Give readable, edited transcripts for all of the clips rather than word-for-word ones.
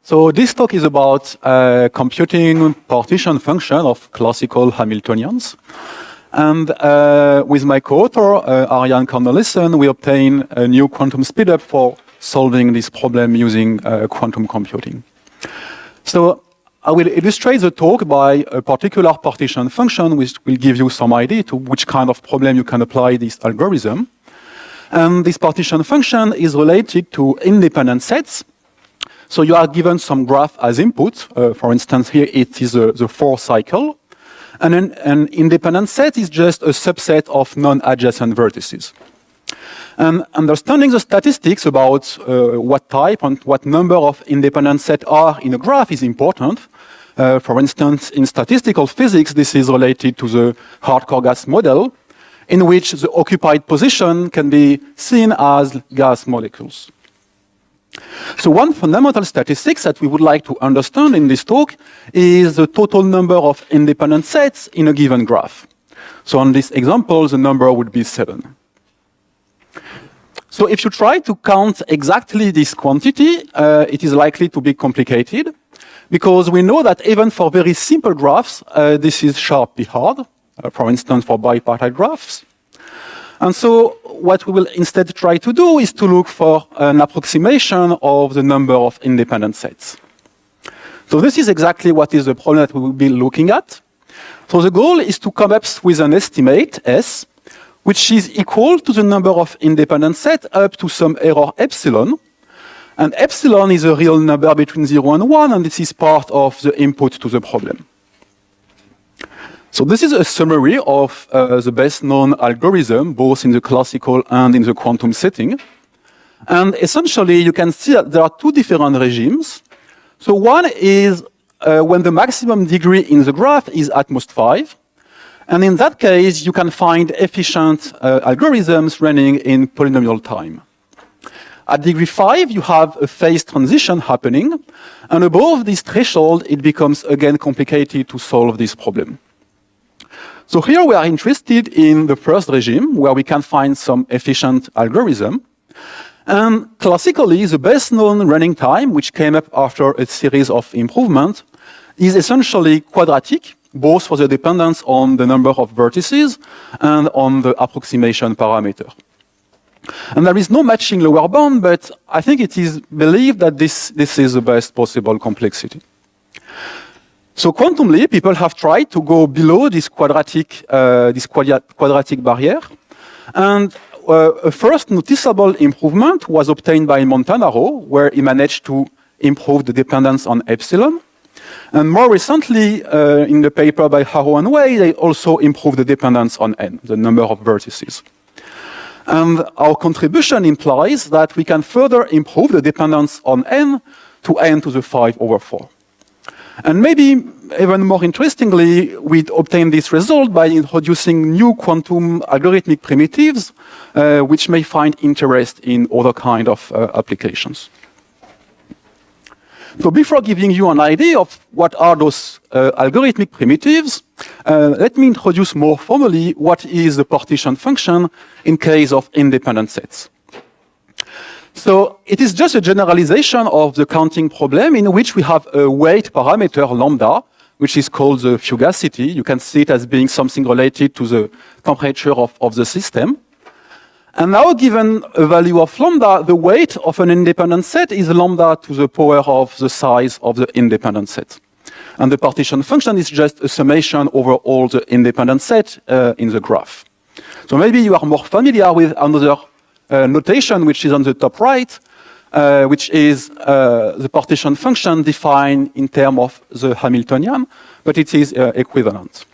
So this talk is about computing partition function of classical Hamiltonians. And with my co-author, Arjan Cornelissen, we obtain a new quantum speedup for solving this problem using quantum computing. So I will illustrate the talk by a particular partition function, which will give you some idea to which kind of problem you can apply this algorithm. And this partition function is related to independent sets. So you are given some graph as input. For instance, here it is the 4 cycle. And an independent set is just a subset of non-adjacent vertices. And understanding the statistics about what type and what number of independent sets are in a graph is important. For instance, in statistical physics, this is related to the hardcore gas model, in which the occupied position can be seen as gas molecules. So one fundamental statistics that we would like to understand in this talk is the total number of independent sets in a given graph. So on this example, the number would be 7. So if you try to count exactly this quantity, it is likely to be complicated, because we know that even for very simple graphs, this is sharply hard, for instance, for bipartite graphs. And so what we will instead try to do is to look for an approximation of the number of independent sets. So this is exactly what is the problem that we will be looking at. So the goal is to come up with an estimate, S, which is equal to the number of independent sets up to some error epsilon. And epsilon is a real number between 0 and 1, and this is part of the input to the problem. So this is a summary of the best-known algorithm, both in the classical and in the quantum setting. And essentially, you can see that there are 2 different regimes. So one is when the maximum degree in the graph is at most 5. And in that case, you can find efficient algorithms running in polynomial time. At degree 5, you have a phase transition happening. And above this threshold, it becomes again complicated to solve this problem. So here we are interested in the first regime, where we can find some efficient algorithm. And classically, the best known running time, which came up after a series of improvements, is essentially quadratic, both for the dependence on the number of vertices and on the approximation parameter. And there is no matching lower bound, but I think it is believed that this is the best possible complexity. So quantumly, people have tried to go below this quadratic barrier. And a first noticeable improvement was obtained by Montanaro, where he managed to improve the dependence on epsilon. And more recently, in the paper by Haro and Wei, they also improved the dependence on n, the number of vertices. And our contribution implies that we can further improve the dependence on n to n to the 5/4. And maybe even more interestingly, we obtain this result by introducing new quantum algorithmic primitives, which may find interest in other kind of applications. So before giving you an idea of what are those algorithmic primitives, let me introduce more formally what is the partition function in case of independent sets. So it is just a generalization of the counting problem in which we have a weight parameter lambda, which is called the fugacity. You can see it as being something related to the temperature of the system. And now, given a value of lambda, the weight of an independent set is lambda to the power of the size of the independent set. And the partition function is just a summation over all the independent sets in the graph. So maybe you are more familiar with another notation, which is on the top right, which is the partition function defined in terms of the Hamiltonian, but it is equivalent.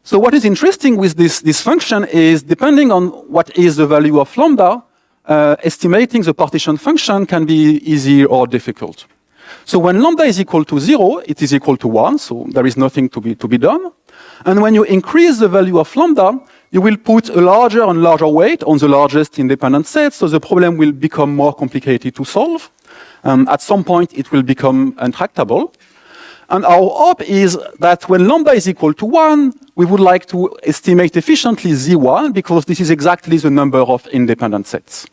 So what is interesting with this function is, depending on what is the value of lambda, estimating the partition function can be easy or difficult. So when lambda is equal to 0, it is equal to 1, so there is nothing to be done. And when you increase the value of lambda, you will put a larger and larger weight on the largest independent set, so the problem will become more complicated to solve. At some point, it will become intractable. And our hope is that when lambda is equal to 1, we would like to estimate efficiently Z1, because this is exactly the number of independent sets.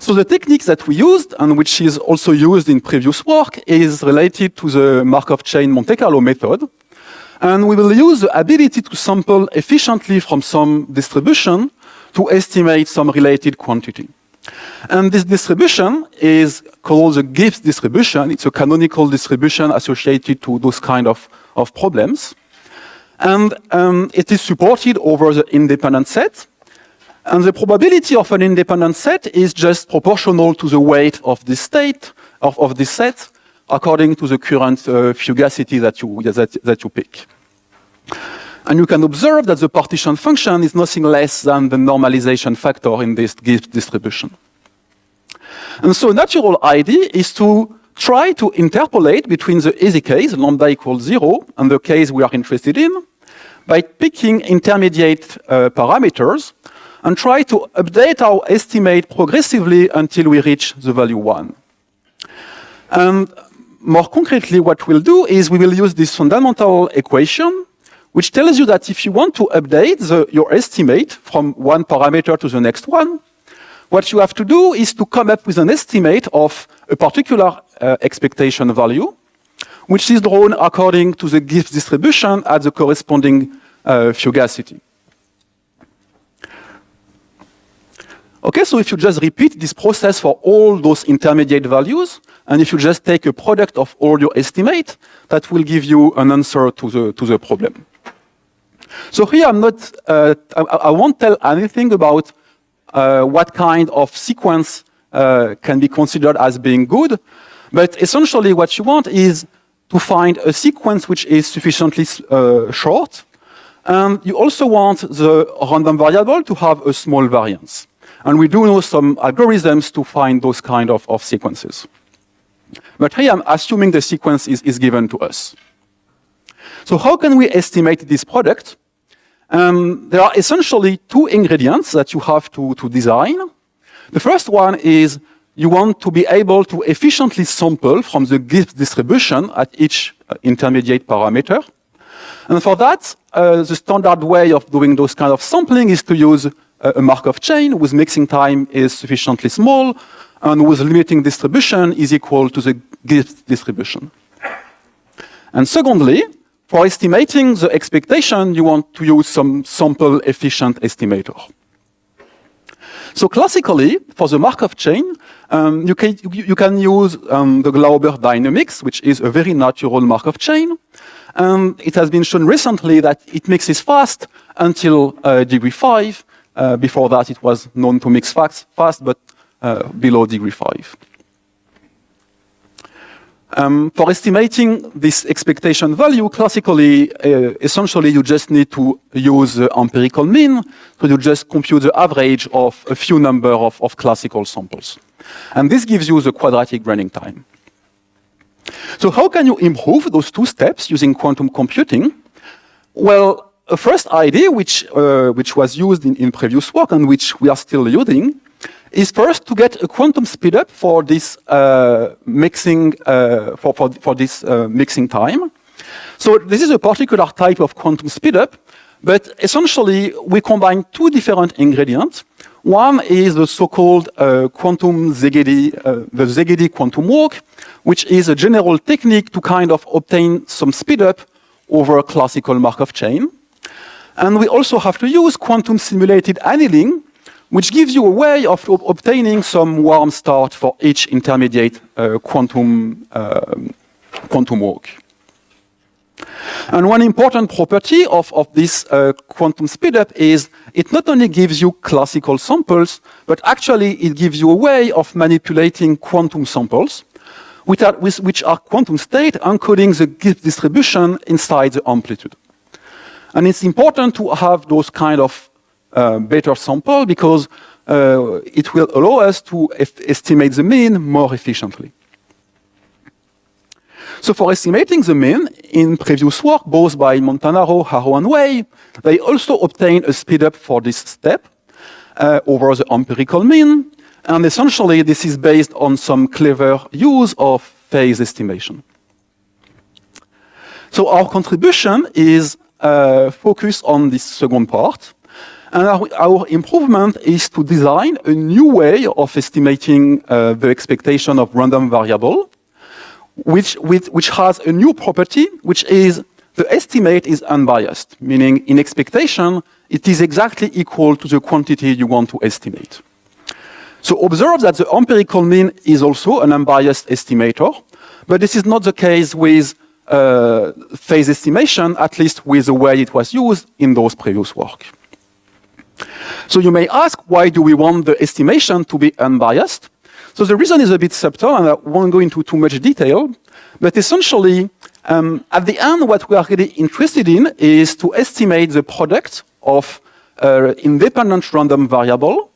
So the technique that we used, and which is also used in previous work, is related to the Markov chain Monte Carlo method. And we will use the ability to sample efficiently from some distribution to estimate some related quantity. And this distribution is called the Gibbs distribution. It's a canonical distribution associated to those kind of problems. And it is supported over the independent set. And the probability of an independent set is just proportional to the weight of this state, of this set, according to the current fugacity that you pick. And you can observe that the partition function is nothing less than the normalization factor in this Gibbs distribution. And so a natural idea is to try to interpolate between the easy case, lambda equals 0, and the case we are interested in, by picking intermediate parameters and try to update our estimate progressively until we reach the value 1. And more concretely, what we'll do is we will use this fundamental equation, which tells you that if you want to update your estimate from one parameter to the next one, what you have to do is to come up with an estimate of a particular expectation value, which is drawn according to the Gibbs distribution at the corresponding fugacity. Okay, so if you just repeat this process for all those intermediate values, and if you just take a product of all your estimate, that will give you an answer to the problem. So here I won't tell anything about what kind of sequence can be considered as being good, but essentially what you want is to find a sequence which is sufficiently short, and you also want the random variable to have a small variance. And we do know some algorithms to find those kind of sequences. But here I'm assuming the sequence is given to us. So how can we estimate this product? There are essentially two ingredients that you have to design. The first one is you want to be able to efficiently sample from the Gibbs distribution at each intermediate parameter. And for that, the standard way of doing those kind of sampling is to use a Markov chain whose mixing time is sufficiently small and whose limiting distribution is equal to the Gibbs distribution. And secondly, for estimating the expectation, you want to use some sample-efficient estimator. So classically, for the Markov chain, you can use the Glauber dynamics, which is a very natural Markov chain. And it has been shown recently that it mixes fast until degree 5. Before that, it was known to mix fast, but below degree 5. For estimating this expectation value, classically, essentially, you just need to use the empirical mean. So you just compute the average of a few number of classical samples. And this gives you the quadratic running time. So how can you improve those two steps using quantum computing? Well, a first idea, which was used in previous work and which we are still using, is first to get a quantum speedup for this mixing mixing time. So this is a particular type of quantum speedup, but essentially we combine two different ingredients. One is the so-called quantum Szegedi, the Szegedi quantum walk, which is a general technique to kind of obtain some speedup over a classical Markov chain. And we also have to use quantum simulated annealing, which gives you a way of obtaining some warm start for each intermediate quantum walk. And one important property of this quantum speedup is it not only gives you classical samples, but actually it gives you a way of manipulating quantum samples, which are quantum state encoding the Gibbs distribution inside the amplitude. And it's important to have those kind of better sample because it will allow us to estimate the mean more efficiently. So for estimating the mean, in previous work, both by Montanaro, Haro, and Wei, they also obtained a speedup for this step over the empirical mean. And essentially, this is based on some clever use of phase estimation. So our contribution is focused on this second part. And our improvement is to design a new way of estimating the expectation of random variable, which has a new property, which is the estimate is unbiased, meaning in expectation, it is exactly equal to the quantity you want to estimate. So observe that the empirical mean is also an unbiased estimator, but this is not the case with phase estimation, at least with the way it was used in those previous work. So you may ask, why do we want the estimation to be unbiased? So the reason is a bit subtle, and I won't go into too much detail, but essentially, at the end, what we are really interested in is to estimate the product of independent random variable.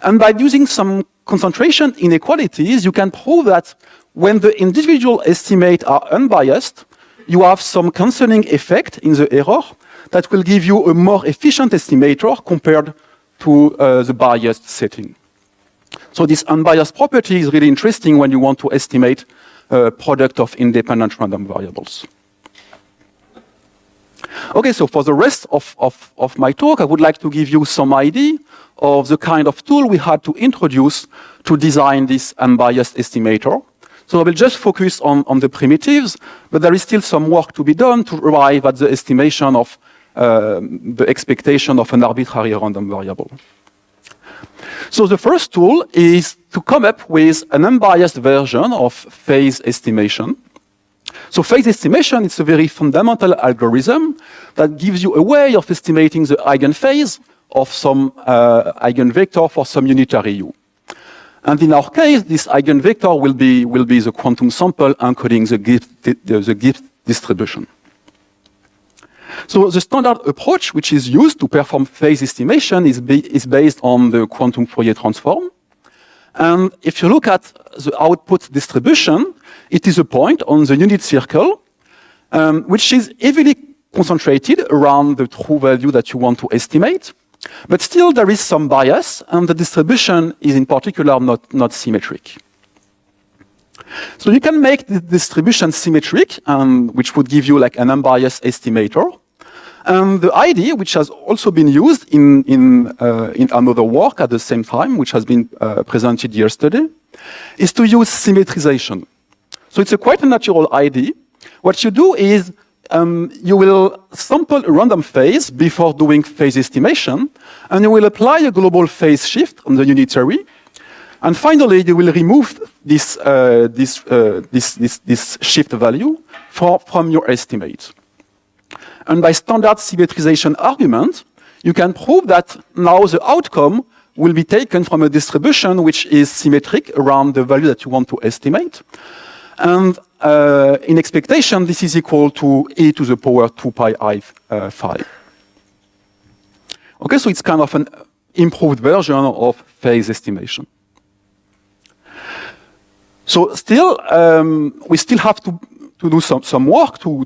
And by using some concentration inequalities, you can prove that when the individual estimates are unbiased, you have some cancelling effect in the error that will give you a more efficient estimator compared to the biased setting. So this unbiased property is really interesting when you want to estimate a product of independent random variables. Okay, so for the rest of my talk, I would like to give you some idea of the kind of tool we had to introduce to design this unbiased estimator. So I will just focus on the primitives, but there is still some work to be done to arrive at the estimation of the expectation of an arbitrary random variable. So the first tool is to come up with an unbiased version of phase estimation. So phase estimation is a very fundamental algorithm that gives you a way of estimating the eigenphase of some eigenvector for some unitary U. And in our case, this eigenvector will be the quantum sample encoding the Gibbs distribution. So the standard approach which is used to perform phase estimation is based on the quantum Fourier transform. And if you look at the output distribution, it is a point on the unit circle, which is heavily concentrated around the true value that you want to estimate. But still, there is some bias, and the distribution is in particular not symmetric. So you can make the distribution symmetric, which would give you like an unbiased estimator. And the idea, which has also been used in another work at the same time, which has been presented yesterday, is to use symmetrization. So it's quite a natural idea. What you do is you will sample a random phase before doing phase estimation, and you will apply a global phase shift on the unitary. And finally, you will remove this shift value from your estimate. And by standard symmetrization argument, you can prove that now the outcome will be taken from a distribution which is symmetric around the value that you want to estimate. And in expectation, this is equal to e to the power 2 pi I phi. Okay, so it's kind of an improved version of phase estimation. So still, we still have to do some work to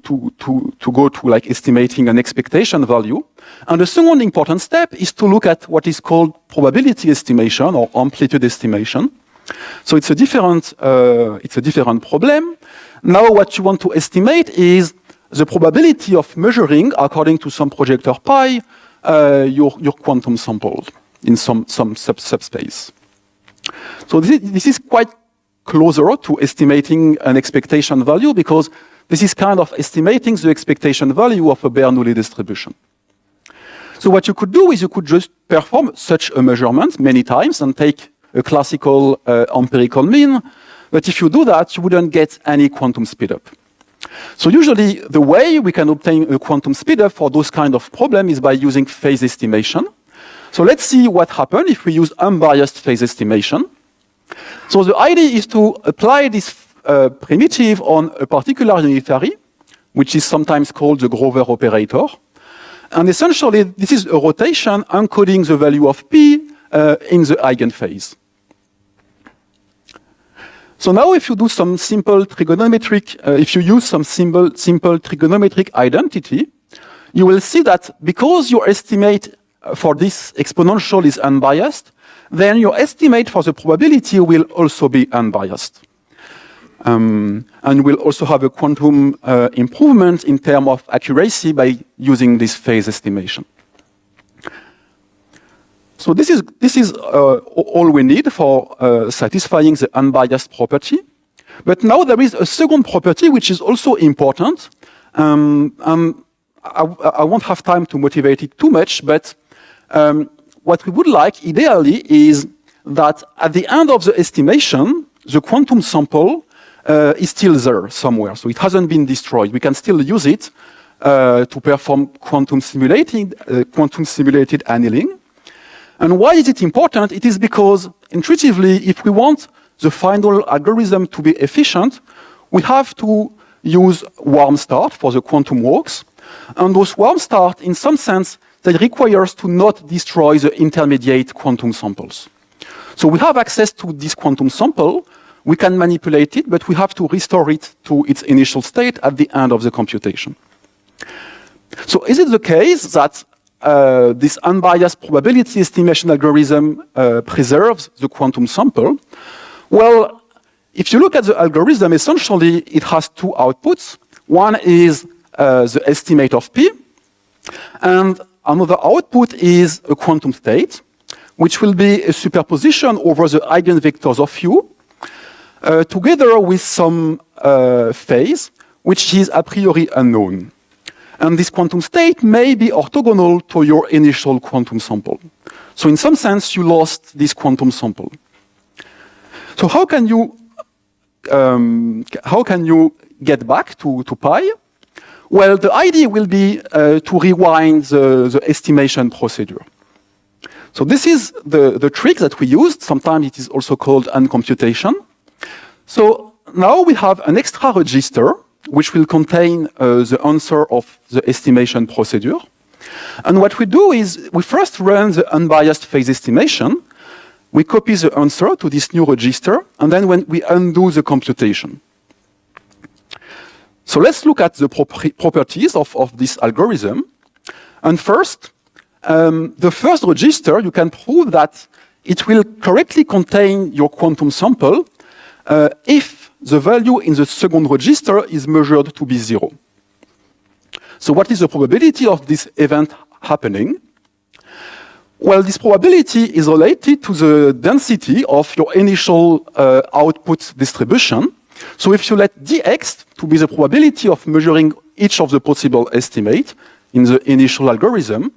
go to like estimating an expectation value. And the second important step is to look at what is called probability estimation or amplitude estimation. So it's a different problem. Now what you want to estimate is the probability of measuring, according to some projector pi, your quantum sample in some subspace. So this is quite closer to estimating an expectation value because this is kind of estimating the expectation value of a Bernoulli distribution. So what you could do is you could just perform such a measurement many times and take a classical empirical mean, but if you do that, you wouldn't get any quantum speedup. So usually the way we can obtain a quantum speedup for those kind of problems is by using phase estimation. So let's see what happens if we use unbiased phase estimation. So the idea is to apply this primitive on a particular unitary, which is sometimes called the Grover operator. And essentially, this is a rotation encoding the value of P in the eigenphase. So now if you do some simple trigonometric, if you use some simple trigonometric identity, you will see that because your estimate for this exponential is unbiased, then your estimate for the probability will also be unbiased. And will also have a quantum improvement in terms of accuracy by using this phase estimation. So this is all we need for satisfying the unbiased property. But now there is a second property which is also important. I won't have time to motivate it too much, but what we would like ideally is that at the end of the estimation, the quantum sample is still there somewhere. So it hasn't been destroyed. We can still use it to perform quantum simulated annealing. And why is it important? It is because intuitively, if we want the final algorithm to be efficient, we have to use warm start for the quantum walks. And those warm start, in some sense, they require us to not destroy the intermediate quantum samples. So we have access to this quantum sample. We can manipulate it, but we have to restore it to its initial state at the end of the computation. So is it the case that this unbiased probability estimation algorithm preserves the quantum sample? Well, if you look at the algorithm, essentially it has two outputs. One is the estimate of P, and another output is a quantum state, which will be a superposition over the eigenvectors of U, together with some phase, which is a priori unknown. And this quantum state may be orthogonal to your initial quantum sample. So in some sense, you lost this quantum sample. So how can you get back to pi? Well, the idea will be to rewind the estimation procedure. So this is the trick that we used. Sometimes it is also called uncomputation. So now we have an extra register which will contain the answer of the estimation procedure. And what we do is we first run the unbiased phase estimation. We copy the answer to this new register, and then when we undo the computation. So let's look at the properties of this algorithm. And first, the first register, you can prove that it will correctly contain your quantum sample if the value in the second register is measured to be 0. So what is the probability of this event happening? Well, this probability is related to the density of your initial output distribution. So if you let dx to be the probability of measuring each of the possible estimates in the initial algorithm,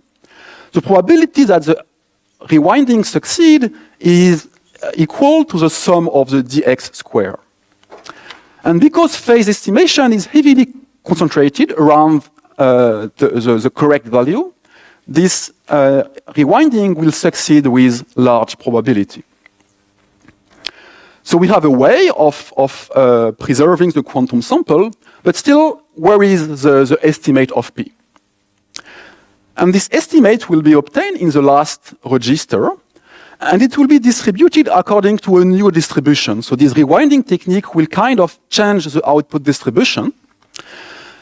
the probability that the rewinding succeed is equal to the sum of the dx square. And because phase estimation is heavily concentrated around the correct value, this rewinding will succeed with large probability. So we have a way of preserving the quantum sample, but still, where is the estimate of P? And this estimate will be obtained in the last register, and it will be distributed according to a new distribution. So this rewinding technique will kind of change the output distribution.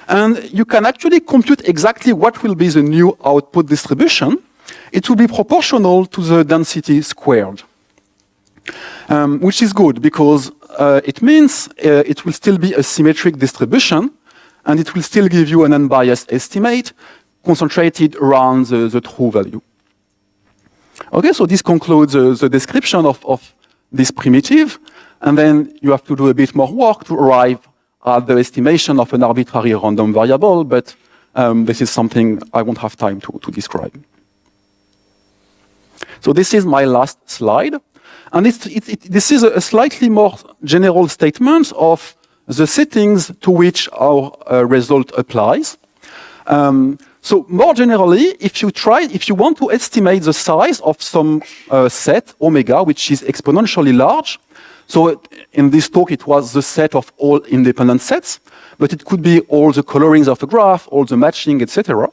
And you can actually compute exactly what will be the new output distribution. It will be proportional to the density squared, which is good because it means it will still be a symmetric distribution, and it will still give you an unbiased estimate concentrated around the true value. Okay, so this concludes the description of this primitive, and then you have to do a bit more work to arrive at the estimation of an arbitrary random variable, but this is something I won't have time to describe. So this is my last slide, and this is a slightly more general statement of the settings to which our result applies. So more generally, if you want to estimate the size of some set, omega, which is exponentially large, so in this talk it was the set of all independent sets, but it could be all the colorings of a graph, all the matching, etc.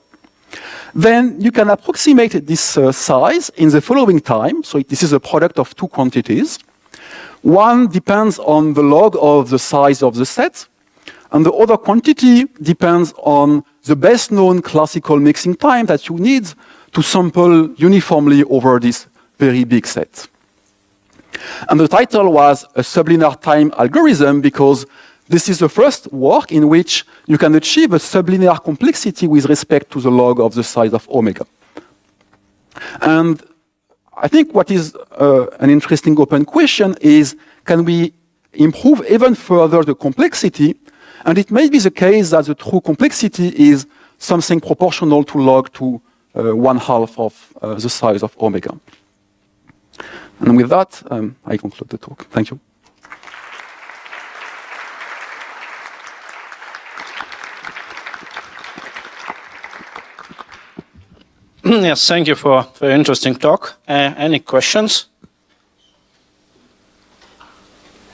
Then you can approximate this size in the following time. So this is a product of two quantities. One depends on the log of the size of the set, and the other quantity depends on the best known classical mixing time that you need to sample uniformly over this very big set. And the title was a Sublinear-Time algorithm because this is the first work in which you can achieve a sublinear complexity with respect to the log of the size of omega. And I think what is an interesting open question is, can we improve even further the complexity? And it may be the case that the true complexity is something proportional to log to 1/2 of the size of omega. And with that, I conclude the talk. Thank you. Yes, thank you for a very interesting talk. Any questions?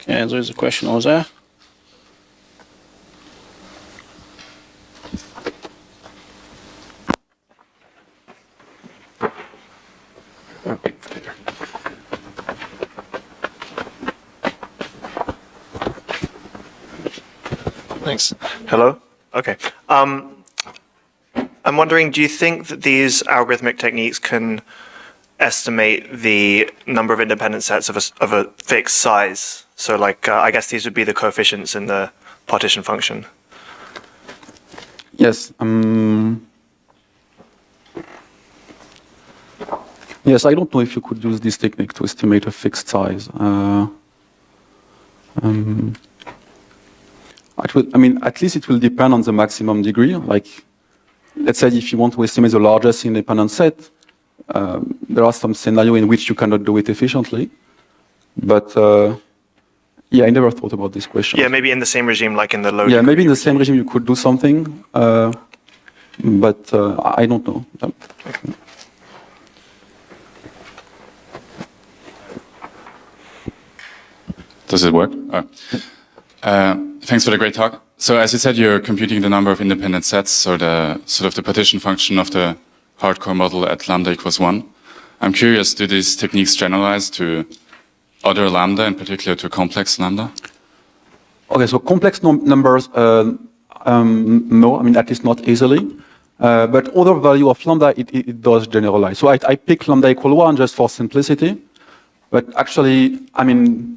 Okay, there is a question over there. Thanks. Hello? Okay. I'm wondering, do you think that these algorithmic techniques can estimate the number of independent sets of a fixed size? So like, I guess these would be the coefficients in the partition function. Yes. Yes, I don't know if you could use this technique to estimate a fixed size. At least it will depend on the maximum degree. Like, let's say if you want to estimate the largest independent set, there are some scenarios in which you cannot do it efficiently. But yeah, I never thought about this question. Yeah, maybe in the same regime, like in the low. Yeah, maybe in the same regime you could do something, but I don't know. Does it work? Thanks for the great talk. So as you said, you're computing the number of independent sets, so the sort of the partition function of the hardcore model at lambda equals 1. I'm curious, do these techniques generalize to other lambda, in particular to complex lambda? Okay, so complex numbers, no, at least not easily. But other value of lambda, it does generalize. So I pick lambda equal 1 just for simplicity. But actually,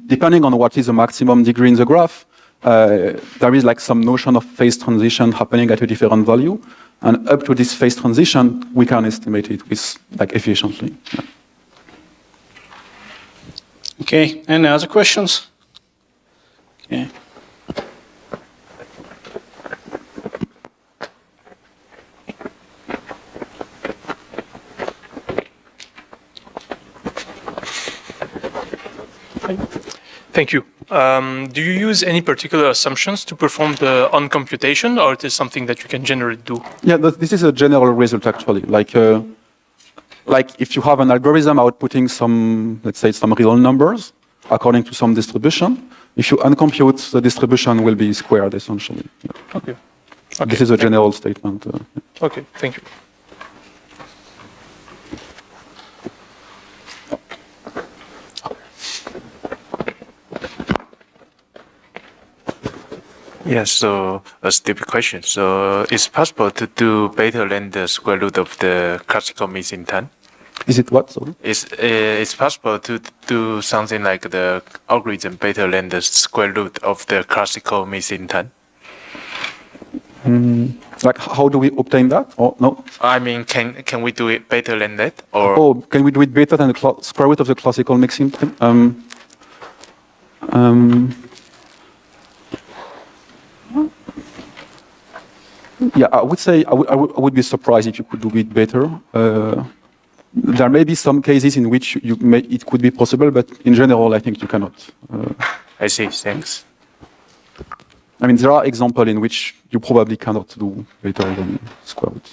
depending on what is the maximum degree in the graph, there is like some notion of phase transition happening at a different value. And up to this phase transition, we can estimate it with efficiently. Yeah. Okay, any other questions? Okay. Thank you. Do you use any particular assumptions to perform the on-computation, or it is something that you can generally do? Yeah, this is a general result actually. Like if you have an algorithm outputting some, let's say, some real numbers according to some distribution, if you uncompute, the distribution will be squared essentially. Yeah. Okay. This is a general statement. Okay, thank you. Yes, so a stupid question. So it's possible to do better than the square root of the classical missing time? Is it what? Sorry? It's possible to do something like the algorithm better than the square root of the classical missing time? Like how do we obtain that? Or no? I mean, can we do it better than that? Or can we do it better than the square root of the classical mixing time? Yeah, I would say I would be surprised if you could do it better. There may be some cases in which it could be possible, but in general, I think you cannot. I see. Thanks. There are examples in which you probably cannot do better than square root.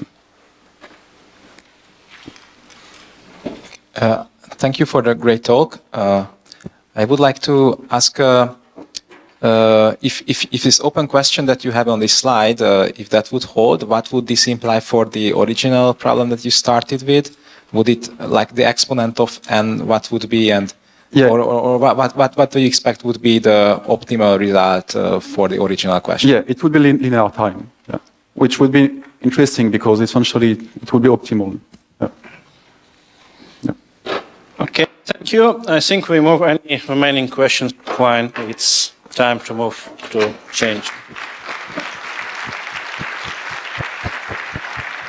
Thank you for the great talk. I would like to ask if this open question that you have on this slide, if that would hold, what would this imply for the original problem that you started with? Would it, like the exponent of n, what would be, and yeah. or what do you expect would be the optimal result for the original question? Yeah, it would be linear time, yeah. Which would be interesting because essentially it would be optimal. Yeah. Yeah. Okay, thank you. I think we move any remaining questions. Fine, it's time to move to change.